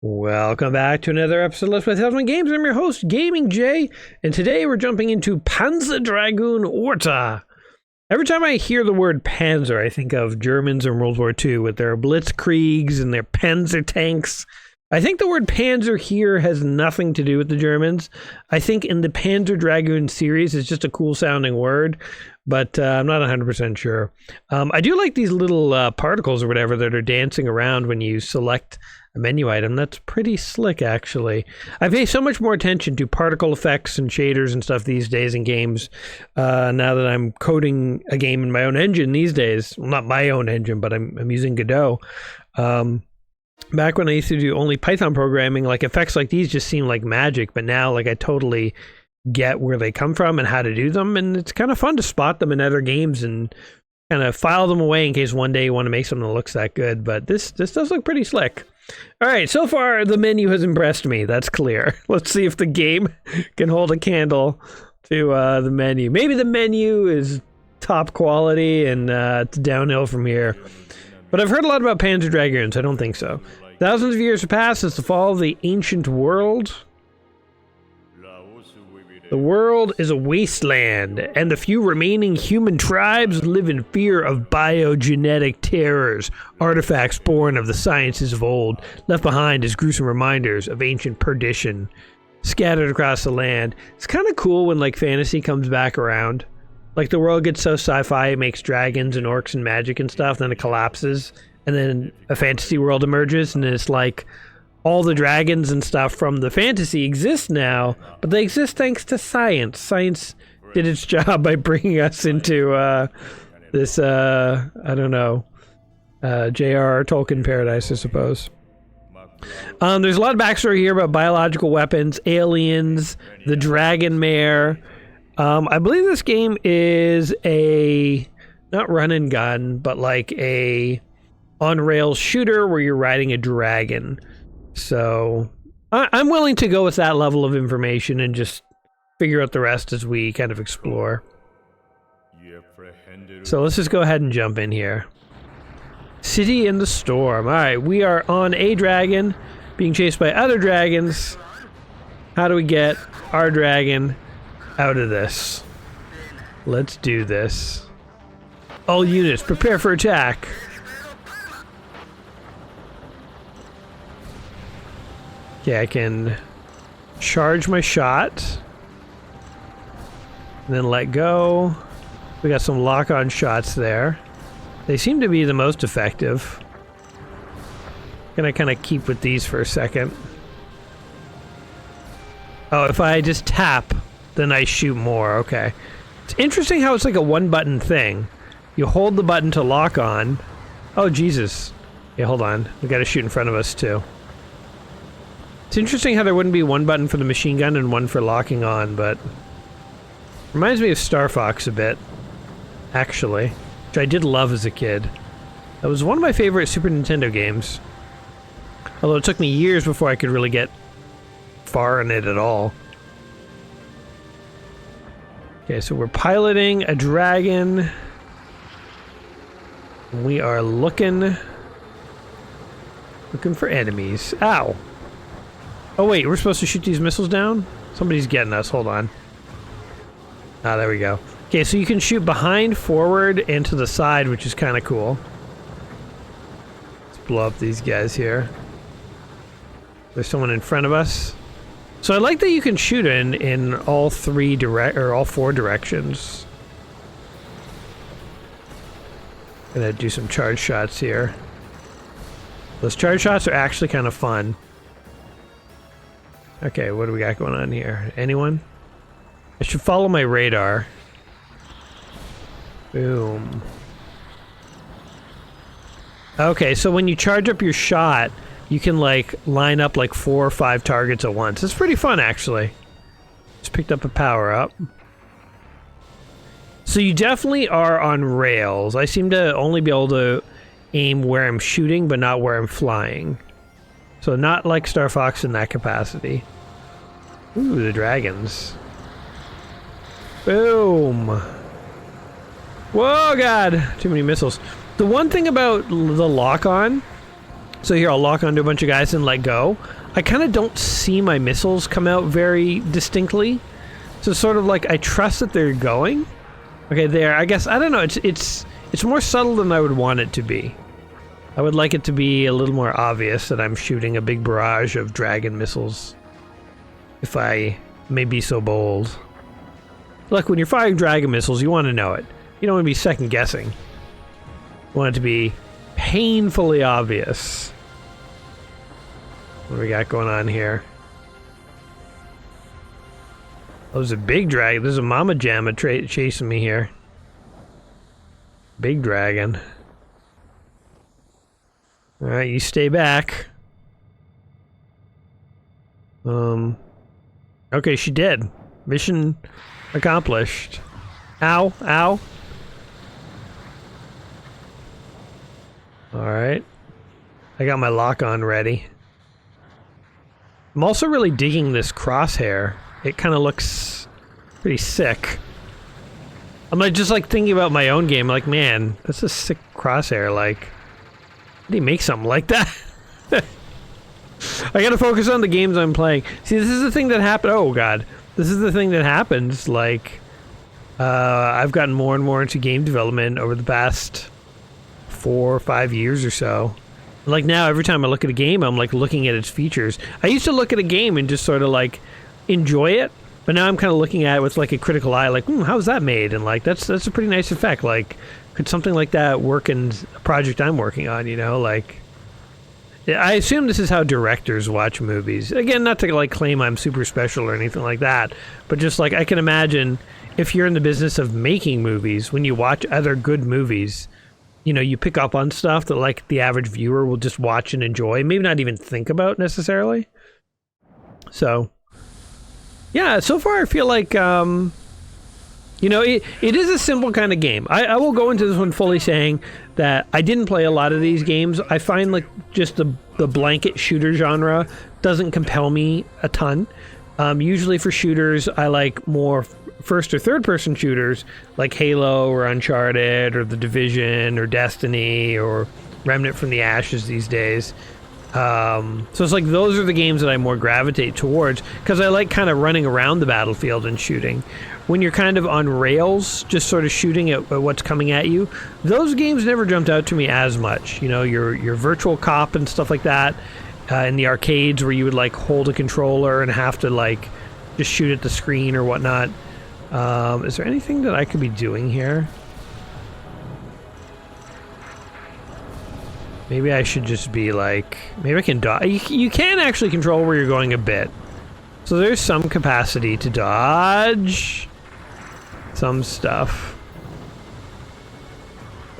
Welcome back to another episode of Let's Play 1000 Games. I'm your host, Gaming Jay, and today we're jumping into Panzer Dragoon Orta. Every time I hear the word Panzer, I think of Germans in World War II with their Blitzkriegs and their Panzer tanks. I think the word Panzer here has nothing to do with the Germans. I think in the Panzer Dragoon series, it's just a cool sounding word, but I'm not 100% sure. I do like these little particles or whatever that are dancing around when you select a menu item. That's pretty slick, actually. I pay so much more attention to particle effects and shaders and stuff these days in games, now that I'm coding a game in my own engine these days. Well, not my own engine, but I'm using Godot. Back when I used to do only Python programming, like effects like these just seem like magic, but now like I totally get where they come from and how to do them, and it's kind of fun to spot them in other games and kind of file them away in case one day you want to make something that looks that good. But this does look pretty slick. All right, so far the menu has impressed me. That's clear. Let's see if the game can hold a candle to the menu. Maybe the menu is top quality and it's downhill from here. But I've heard a lot about Panzer Dragoons. I don't think so. Thousands of years have passed since the fall of the ancient world. The world is a wasteland, and the few remaining human tribes live in fear of biogenetic terrors, artifacts born of the sciences of old, left behind as gruesome reminders of ancient perdition, scattered across the land. It's kind of cool when, like, fantasy comes back around. Like, the world gets so sci-fi, it makes dragons and orcs and magic and stuff, then it collapses, and then a fantasy world emerges, and it's like all the dragons and stuff from the fantasy exist now, but they exist thanks to science. Science did its job by bringing us into this, I don't know, J.R.R. Tolkien paradise, I suppose. There's a lot of backstory here about biological weapons, aliens, the dragon mare. I believe this game is a, not run and gun, but like a on-rails shooter where you're riding a dragon. So I'm willing to go with that level of information and just figure out the rest as we kind of explore. So let's just go ahead and jump in here. City in the Storm. All right, we are on a dragon being chased by other dragons. How do we get our dragon out of this? Let's do this. All units, prepare for attack. Okay, I can charge my shot and then let go. We got some lock-on shots there. They seem to be the most effective. Gonna kind of keep with these for a second. Oh, if I just tap, then I shoot more. Okay. It's interesting how it's like a one-button thing. You hold the button to lock on. Oh, Jesus. Yeah, hold on. We gotta shoot in front of us, too. It's interesting how there wouldn't be one button for the machine gun and one for locking on, but reminds me of Star Fox a bit, actually, which I did love as a kid. That was one of my favorite Super Nintendo games, although it took me years before I could really get far in it at all. Okay, so we're piloting a dragon. We are looking for enemies. Ow! Oh wait, we're supposed to shoot these missiles down? Somebody's getting us, hold on. Ah, there we go. Okay, so you can shoot behind, forward, and to the side, which is kind of cool. Let's blow up these guys here. There's someone in front of us. So I like that you can shoot in all all four directions. Gonna do some charge shots here. Those charge shots are actually kind of fun. Okay, what do we got going on here? Anyone? I should follow my radar. Boom. Okay, so when you charge up your shot, you can like line up like 4 or 5 targets at once. It's pretty fun, actually. Just picked up a power up. So you definitely are on rails. I seem to only be able to aim where I'm shooting, but not where I'm flying. So not like Star Fox in that capacity. Ooh, the dragons. Boom. Whoa, God. Too many missiles. The one thing about the lock-on, so here I'll lock onto a bunch of guys and let go. I kind of don't see my missiles come out very distinctly. So it's sort of like I trust that they're going. Okay, there. I guess, I don't know. It's more subtle than I would want it to be. I would like it to be a little more obvious that I'm shooting a big barrage of dragon missiles. If I may be so bold. Look, when you're firing dragon missiles, you want to know it. You don't want to be second guessing. You want it to be painfully obvious. What do we got going on here? Oh, there's a big dragon. There's a mama jamma chasing me here. Big dragon. Alright, you stay back. Okay, she did. Mission accomplished. Ow, ow. Alright. I got my lock-on ready. I'm also really digging this crosshair. It kind of looks pretty sick. I'm like just like thinking about my own game, like, man, that's a sick crosshair, like, how do you make something like that? I gotta focus on the games I'm playing. See, this is the thing that happened. Oh, God. This is the thing that happens, like, I've gotten more and more into game development over the past 4 or 5 years or so. Like now, every time I look at a game, I'm like looking at its features. I used to look at a game and just sort of like enjoy it, but now I'm kind of looking at it with like a critical eye, like, how's that made? And like, that's a pretty nice effect. Like, could something like that work in a project I'm working on, you know? Like, I assume this is how directors watch movies. Again, not to like claim I'm super special or anything like that, but just like I can imagine if you're in the business of making movies, when you watch other good movies, you know, you pick up on stuff that like the average viewer will just watch and enjoy, maybe not even think about necessarily. So, yeah, so far I feel like, you know, it is a simple kind of game. I will go into this one fully saying that I didn't play a lot of these games. I find like just the blanket shooter genre doesn't compel me a ton. Usually for shooters, I like more first or third person shooters like Halo or Uncharted or The Division or Destiny or Remnant from the Ashes these days. So it's like those are the games that I more gravitate towards because I like kind of running around the battlefield and shooting. When you're kind of on rails, just sort of shooting at what's coming at you, those games never jumped out to me as much. You know, your Virtual Cop and stuff like that in the arcades where you would like hold a controller and have to like just shoot at the screen or whatnot. Is there anything that I could be doing here? Maybe I should just be like, maybe I can dodge. You can actually control where you're going a bit. So there's some capacity to dodge some stuff.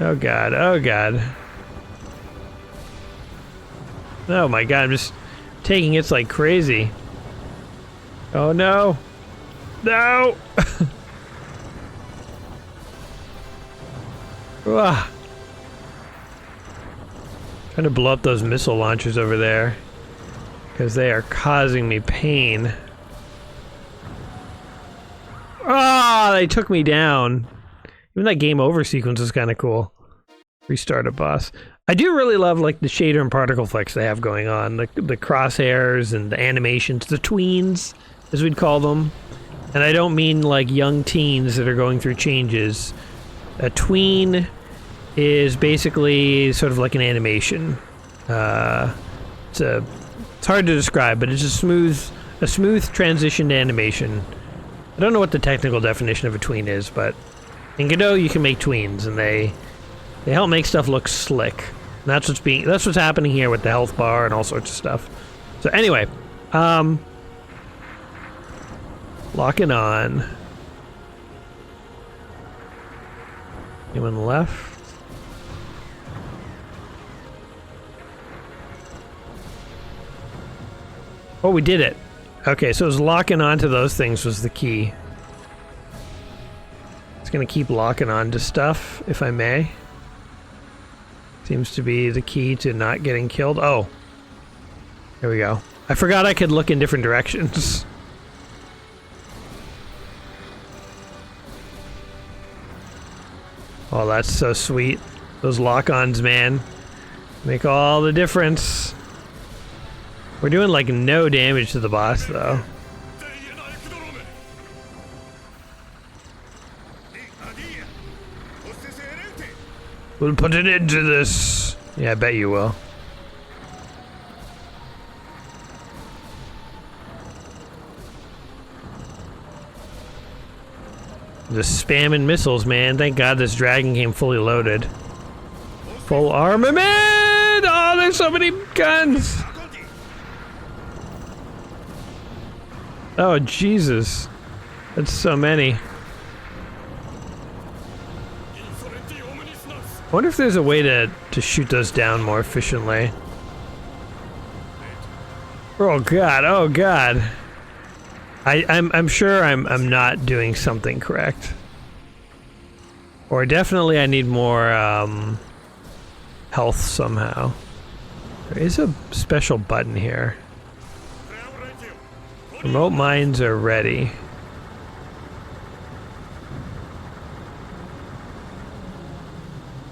Oh God, oh God. Oh my God, I'm just taking hits like crazy. Oh no. No! Trying to blow up those missile launchers over there because they are causing me pain. Ah, they took me down. Even that game over sequence is kind of cool. Restart a boss. I do really love like the shader and particle flicks they have going on, the crosshairs and the animations, the tweens, as we'd call them. And I don't mean like young teens that are going through changes. A tween is basically sort of like an animation. It's hard to describe, but it's a smooth transition to animation. I don't know what the technical definition of a tween is, but in Godot you can make tweens, and they help make stuff look slick. And that's what's happening here with the health bar and all sorts of stuff. So anyway, locking on. Anyone left? Oh, we did it. Okay, so it was locking onto those things was the key. It's gonna keep locking onto stuff, if I may. Seems to be the key to not getting killed. Oh. There we go. I forgot I could look in different directions. Oh, that's so sweet. Those lock-ons, man. Make all the difference. We're doing like no damage to the boss, though. We'll put an end to this. Yeah, I bet you will. Just spamming missiles, man. Thank God this dragon came fully loaded. Full armament! Oh, there's so many guns! Oh, Jesus. That's so many. I wonder if there's a way to shoot those down more efficiently. Oh God, oh God. I'm sure I'm not doing something correct. Or definitely I need more health somehow. There is a special button here. Remote mines are ready.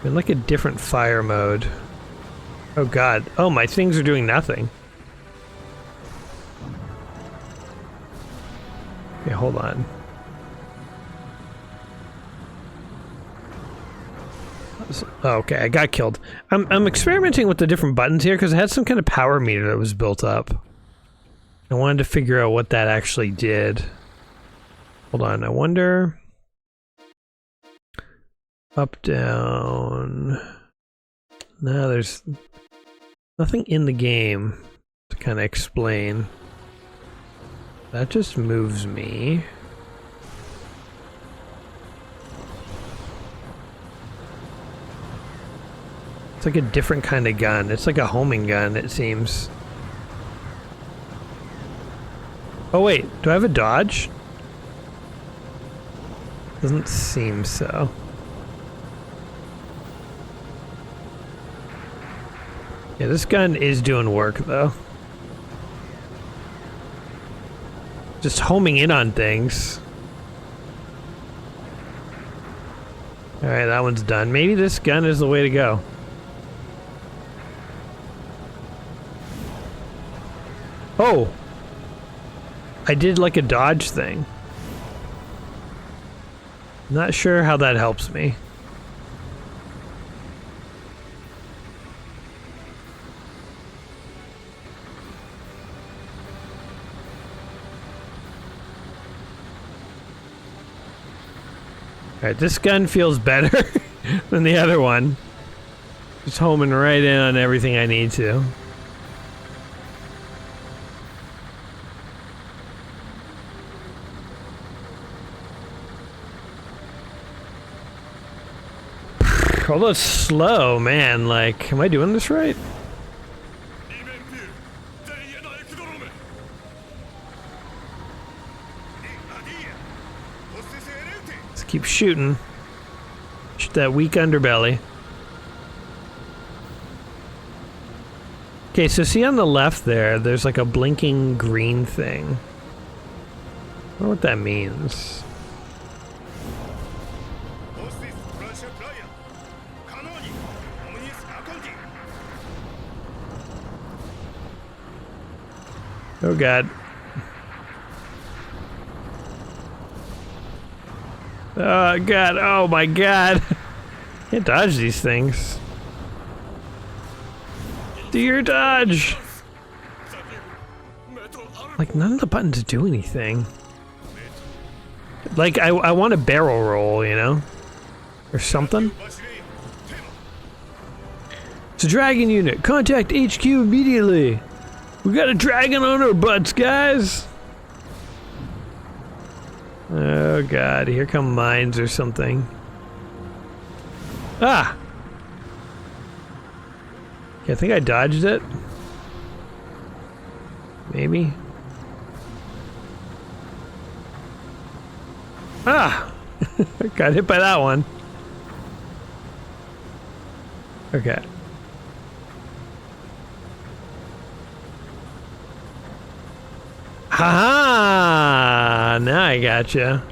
In like a different fire mode. Oh God. Oh, my things are doing nothing. Okay, hold on. Oh, okay, I got killed. I'm experimenting with the different buttons here because I had some kind of power meter that was built up. I wanted to figure out what that actually did. Hold on, I wonder... Up, down... No, there's nothing in the game to kind of explain. That just moves me. It's like a different kind of gun. It's like a homing gun, it seems. Oh wait, do I have a dodge? Doesn't seem so. Yeah, this gun is doing work though. Just homing in on things. Alright, that one's done. Maybe this gun is the way to go. Oh! I did like a dodge thing. Not sure how that helps me. Alright, this gun feels better than the other one. Just homing right in on everything I need to. Although it's slow, man, like, am I doing this right? Let's keep shooting. Shoot that weak underbelly. Okay, so see on the left there, there's like a blinking green thing. I don't know what that means. Oh God. Oh God, oh my God. Can't dodge these things. Do your dodge! Like, none of the buttons do anything. Like, I want a barrel roll, you know? Or something. It's a dragon unit. Contact HQ immediately. We got a dragon on our butts, guys! Oh God, here come mines or something. Ah! Okay, I think I dodged it. Maybe. Ah! Got hit by that one. Okay. Ha-ha! Now I gotcha.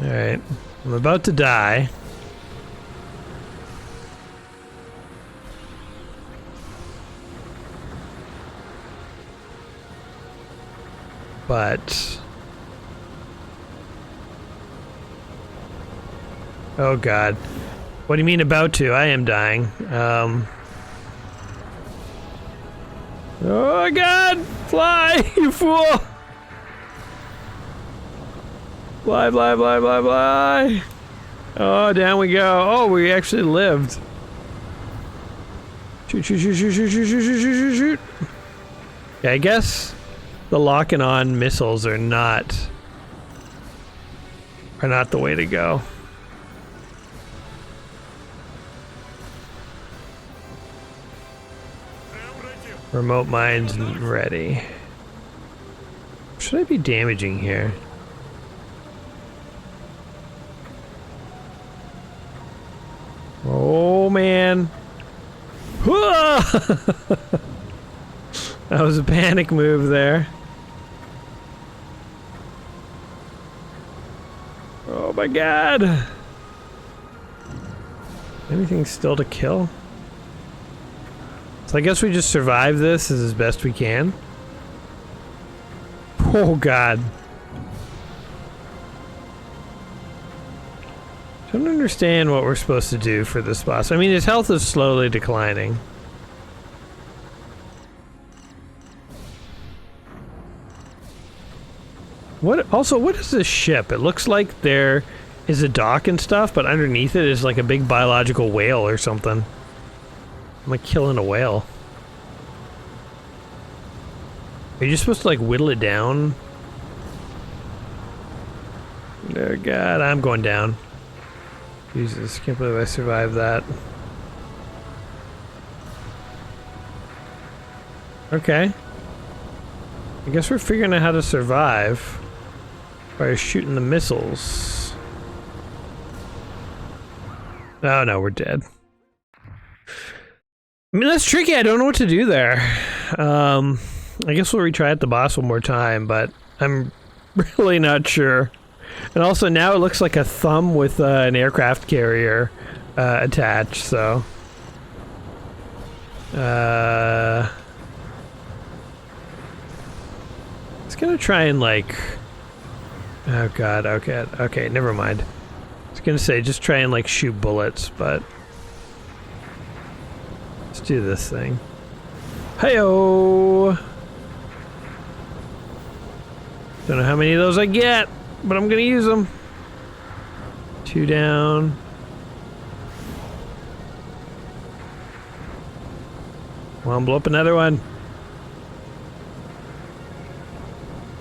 Alright. I'm about to die. But... oh god. What do you mean about to? I am dying. Oh god! Fly, you fool! Fly, fly, fly, fly, fly! Oh, down we go. Oh, we actually lived. Shoot, shoot, shoot, shoot, shoot, shoot, shoot, shoot, shoot, shoot. Yeah, I guess the locking on missiles are not the way to go. Remote mines ready. Should I be damaging here? Oh man. That was a panic move there. Oh my god. Anything still to kill? So I guess we just survive this as best we can. Oh god. I don't understand what we're supposed to do for this boss. I mean, his health is slowly declining. What is this ship? It looks like there is a dock and stuff, but underneath it is like a big biological whale or something. I'm like killing a whale. Are you just supposed to like whittle it down? Oh god, I'm going down. Jesus, can't believe I survived that. Okay. I guess we're figuring out how to survive by shooting the missiles. Oh no, we're dead. I mean, that's tricky. I don't know what to do there. I guess we'll retry at the boss one more time, but I'm really not sure. And also now it looks like a thumb with an aircraft carrier attached, so... it's gonna try and like... oh god, okay, never mind. I was gonna say, just try and like shoot bullets, but... let's do this thing. Hey-oh! Don't know how many of those I get, but I'm gonna use them. 2 down. Well, I'm blow up another one.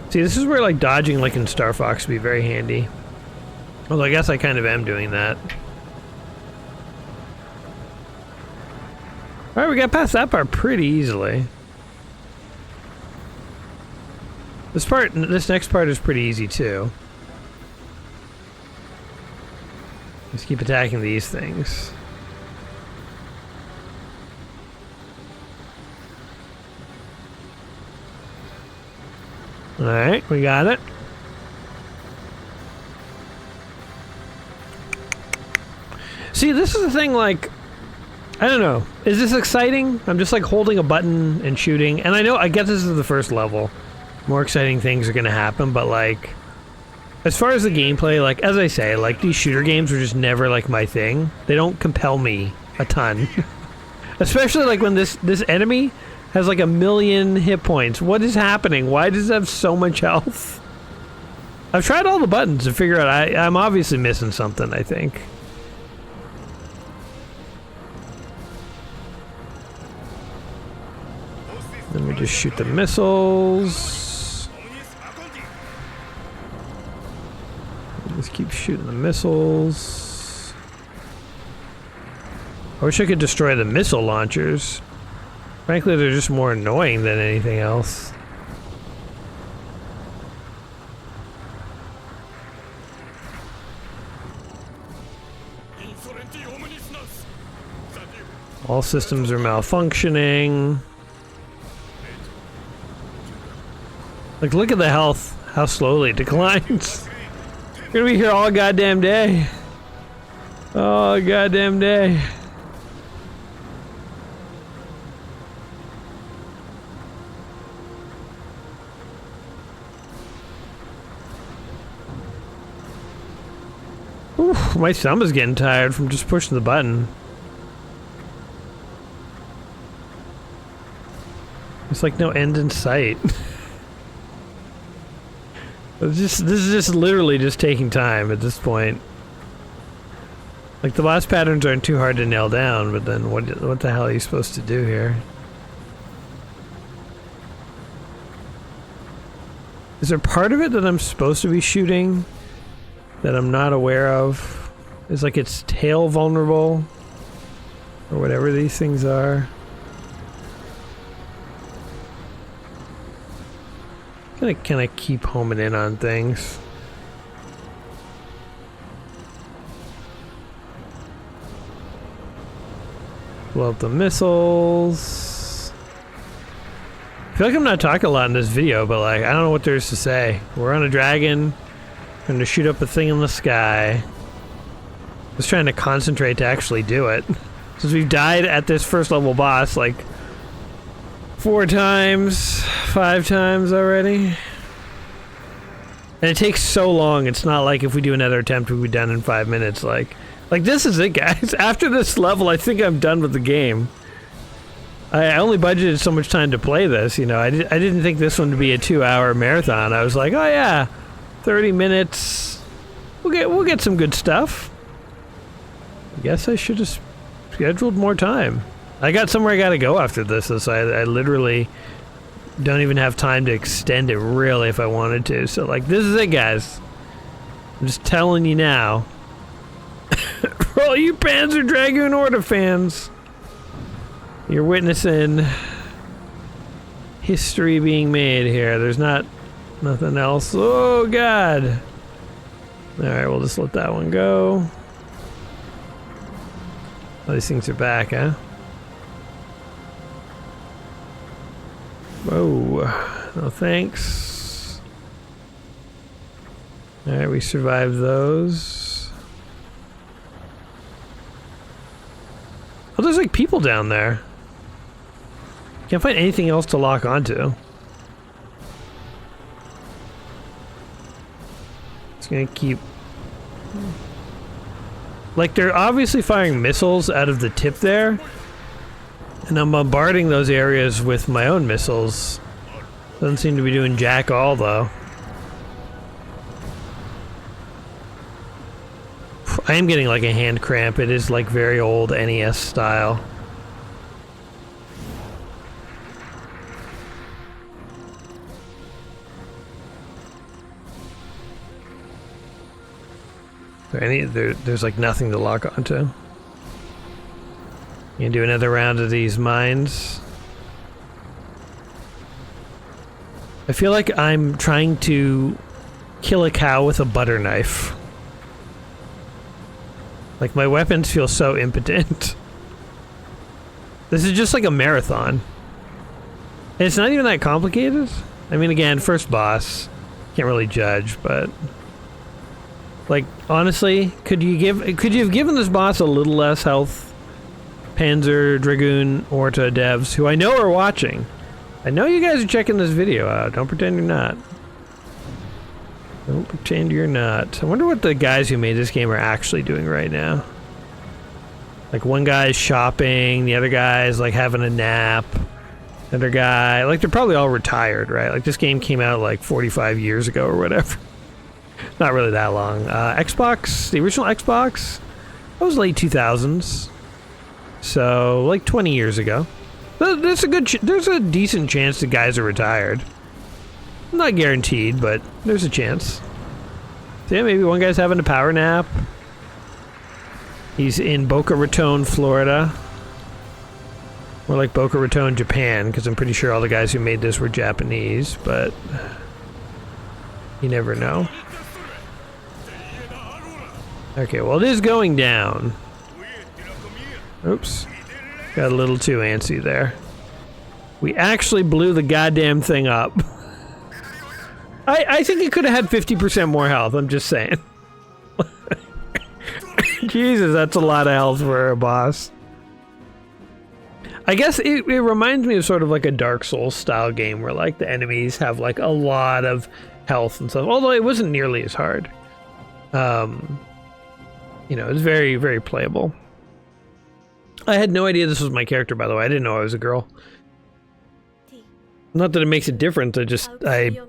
See, this is where like dodging like in Star Fox would be very handy. Although I guess I kind of am doing that. Alright, we got past that part pretty easily. This next part is pretty easy too. Just keep attacking these things. Alright, we got it. See, this is the thing, like, I don't know. Is this exciting? I'm just like holding a button and shooting. And I guess this is the first level. More exciting things are gonna happen, but like, as far as the gameplay, like, as I say, like, these shooter games are just never like my thing. They don't compel me a ton. Especially like when this enemy has like 1,000,000 hit points. What is happening? Why does it have so much health? I've tried all the buttons to figure out. I'm obviously missing something, I think. Let me just shoot the missiles. Just keep shooting the missiles. I wish I could destroy the missile launchers. Frankly, they're just more annoying than anything else. All systems are malfunctioning. Like, look at the health, how slowly it declines. We're gonna be here all goddamn day. All goddamn day. Oof, my thumb is getting tired from just pushing the button. It's like no end in sight. This is just literally just taking time at this point. Like the boss patterns aren't too hard to nail down, but then what the hell are you supposed to do here? Is there part of it that I'm supposed to be shooting that I'm not aware of? Is like its tail vulnerable? Or whatever these things are. Can I keep homing in on things? Blow up the missiles. I feel like I'm not talking a lot in this video, but like, I don't know what there is to say. We're on a dragon. We're gonna shoot up a thing in the sky. Just trying to concentrate to actually do it. Since we've died at this first level boss like 4 times, 5 times already. And it takes so long, it's not like if we do another attempt we'll be done in 5 minutes. Like this is it, guys. After this level, I think I'm done with the game. I only budgeted so much time to play this, you know. I didn't think this one would be a 2-hour marathon. I was like, oh yeah, 30 minutes. We'll get some good stuff. I guess I should have scheduled more time. I got somewhere I gotta go after this, so I literally don't even have time to extend it really if I wanted to. So like, this is it, guys. I'm just telling you now. For all you Panzer Dragoon Orta fans, you're witnessing history being made here. There's nothing else. Oh god. Alright, we'll just let that one go. Oh, these things are back, huh? Whoa. No thanks. Alright, we survived those. Oh, there's like people down there. Can't find anything else to lock onto. It's gonna keep... Like, they're obviously firing missiles out of the tip there. And I'm bombarding those areas with my own missiles. Doesn't seem to be doing jack all, though. I am getting like a hand cramp. It is like very old NES style. There's like nothing to lock onto. You can do another round of these mines. I feel like I'm trying to kill a cow with a butter knife. Like, my weapons feel so impotent. This is just like a marathon. And it's not even that complicated. I mean, again, first boss. Can't really judge, but... Like, honestly, could you have given this boss a little less health? Panzer Dragoon Orta devs, who I know are watching. I know you guys are checking this video out. Don't pretend you're not. Don't pretend you're not. I wonder what the guys who made this game are actually doing right now. Like, one guy's shopping, the other guy's like having a nap. The other guy, like, they're probably all retired, right? Like, this game came out like 45 years ago or whatever. Not really that long. Xbox, the original Xbox, that was late 2000s. So, like 20 years ago. There's a decent chance the guys are retired. Not guaranteed, but there's a chance. So yeah, maybe one guy's having a power nap. He's in Boca Raton, Florida. More like Boca Raton, Japan, because I'm pretty sure all the guys who made this were Japanese, but you never know. Okay, well, it is going down. Oops. Got a little too antsy there. We actually blew the goddamn thing up. I think it could have had 50% more health, I'm just saying. Jesus, that's a lot of health for a boss. I guess it reminds me of sort of like a Dark Souls style game where like the enemies have like a lot of health and stuff, although it wasn't nearly as hard. You know, it's very, very playable. I had no idea this was my character, by the way. I didn't know I was a girl. Not that it makes a difference, I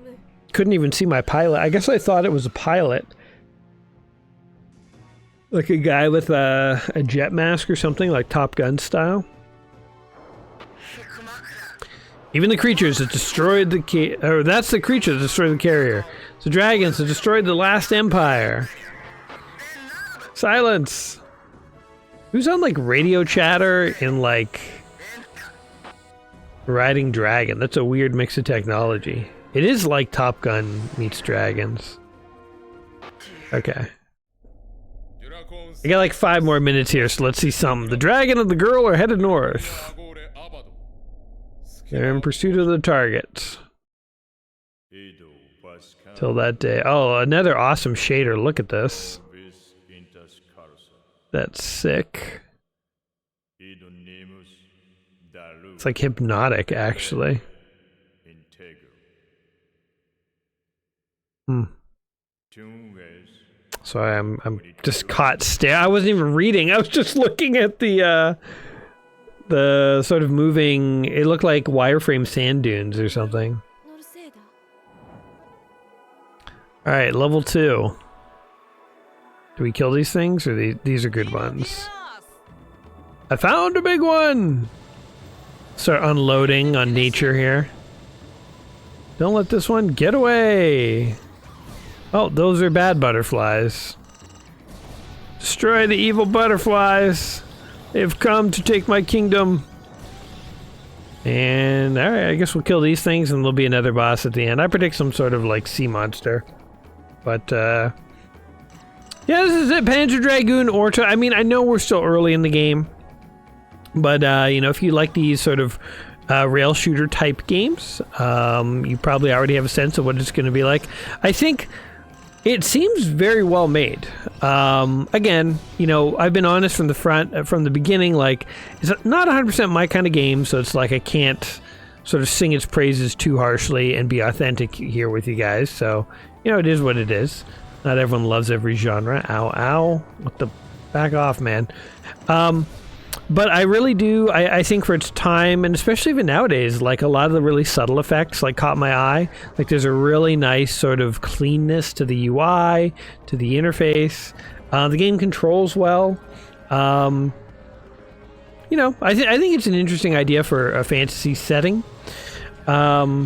couldn't even see my pilot. I guess I thought it was a pilot. Like a guy with a jet mask or something, like Top Gun style. Even the creatures that destroyed the that's the creature that destroyed the carrier. It's the dragons that destroyed the last empire. Silence! Who's on like radio chatter in like Riding Dragon? That's a weird mix of technology. It is like Top Gun meets dragons. Okay. I got like 5 more minutes here, so let's see something. The dragon and the girl are headed north. They're in pursuit of the target. Till that day. Oh, another awesome shader. Look at this. That's sick. It's like hypnotic, actually. Sorry, I'm just caught I wasn't even reading. I was just looking at the sort of moving. It looked like wireframe sand dunes or something. All right, level 2. Do we kill these things, or these are good ones? I found a big one. Start unloading on nature here. Don't let this one get away. Oh, those are bad butterflies. Destroy the evil butterflies. They've come to take my kingdom. And alright, I guess we'll kill these things and there'll be another boss at the end. I predict some sort of like sea monster. But yeah, this is it. Panzer Dragoon Orta. I mean, I know we're still early in the game. But you know, if you like these sort of rail shooter type games, you probably already have a sense of what it's going to be like. I think it seems very well made. Again, you know, I've been honest from the beginning, like, it's not 100% my kind of game, so it's like I can't sort of sing its praises too harshly and be authentic here with you guys. So, you know, it is what it is. Not everyone loves every genre. Ow, ow. What the... Back off, man. But I really do, I think for its time, and especially even nowadays, like a lot of the really subtle effects like caught my eye. Like there's a really nice sort of cleanness to the UI, to the interface. The game controls well. You know, I think it's an interesting idea for a fantasy setting. My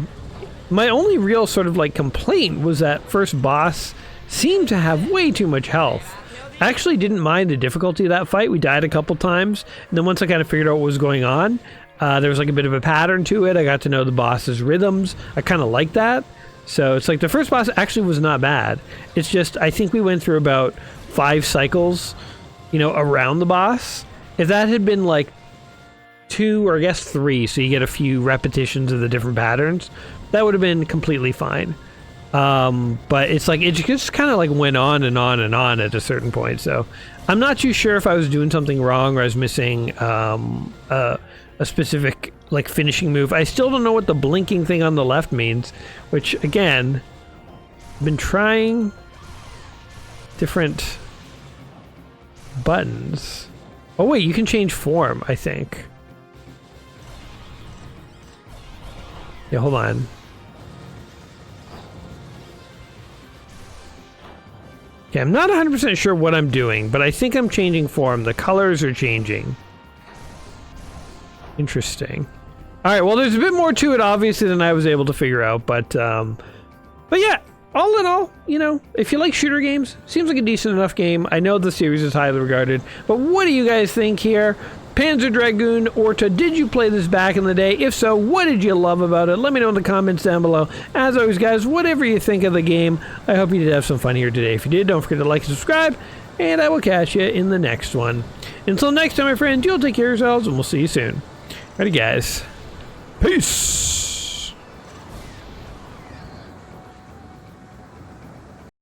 only real sort of like complaint was that first boss seemed to have way too much health. I actually didn't mind the difficulty of that fight. We died a couple times, and then once I kind of figured out what was going on, there was like a bit of a pattern to it. I got to know the boss's rhythms. I kind of like that. So it's like the first boss actually was not bad. It's just, I think we went through about 5 cycles, you know, around the boss. If that had been like 2 or I guess 3, so you get a few repetitions of the different patterns, that would have been completely fine. But it's like, it just kind of like went on and on and on at a certain point. So I'm not too sure if I was doing something wrong or I was missing, a specific like finishing move. I still don't know what the blinking thing on the left means, which again, I've been trying different buttons. Oh wait, you can change form, I think. Yeah, hold on. Okay, I'm not 100% sure what I'm doing, but I think I'm changing form. The colors are changing. Interesting. All right, well, there's a bit more to it, obviously, than I was able to figure out, but yeah, all in all, you know, if you like shooter games, seems like a decent enough game. I know the series is highly regarded, but what do you guys think here? Panzer Dragoon Orta, did you play this back in the day? If so, what did you love about it? Let me know in the comments down below. As always, guys, whatever you think of the game, I hope you did have some fun here today. If you did, don't forget to like and subscribe, and I will catch you in the next one. Until next time, my friends, you'll take care of yourselves, and we'll see you soon. Alrighty, guys. Peace!